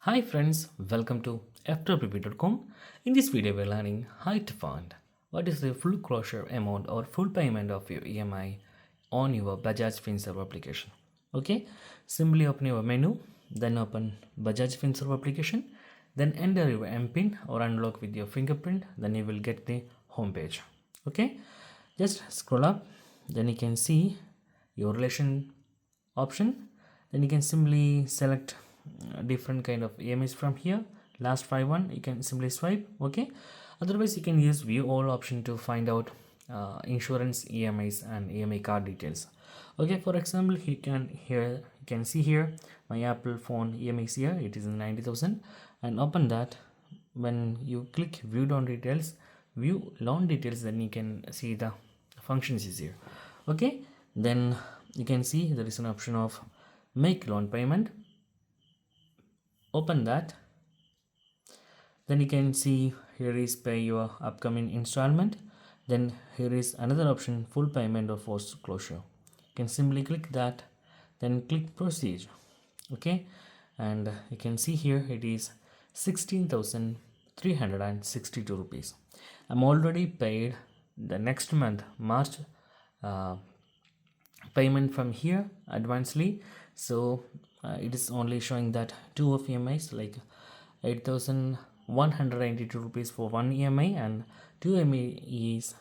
Hi friends, welcome to Ftopreview.com. In this video, we're learning how to find what is the full closure amount or full payment of your EMI on your Bajaj finserv application. Okay, simply open your menu, then open Bajaj finserv application, then enter your MPIN or unlock with your fingerprint, then you will get the home page. Okay, just scroll up, then you can see your relation option, then you can simply select different kind of EMIs from here. Last 5 you can simply swipe. Okay, otherwise you can use view all option to find out insurance EMIs and EMI card details. Okay, for example, you can see here my Apple phone EMIs here, it is 90,000, and open that. When you click view loan details, then you can see the functions is here. Okay, then you can see there is an option of make loan payment. Open that, then you can see here is pay your upcoming installment. Then here is another option, full payment or foreclosure. You can simply click that, then click proceed. Okay, and you can see here it is 16,362 rupees. I'm already paid the next month March payment from here advancedly, so it is only showing that two of EMIs, like 8,192 rupees for one EMI and two EMI is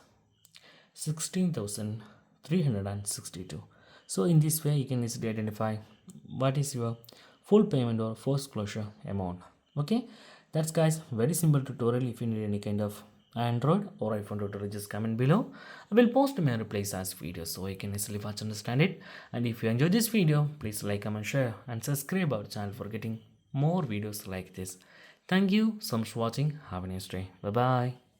16,362. So in this way you can easily identify what is your full payment or foreclosure amount. Okay, that's guys, very simple tutorial. If you need any kind of Android or iPhone tutorial, just comment below. I will post my replies as videos so you can easily watch and understand it. And if you enjoyed this video, please like, comment, share and subscribe our channel for getting more videos like this. Thank you so much for watching. Have a nice day. Bye bye.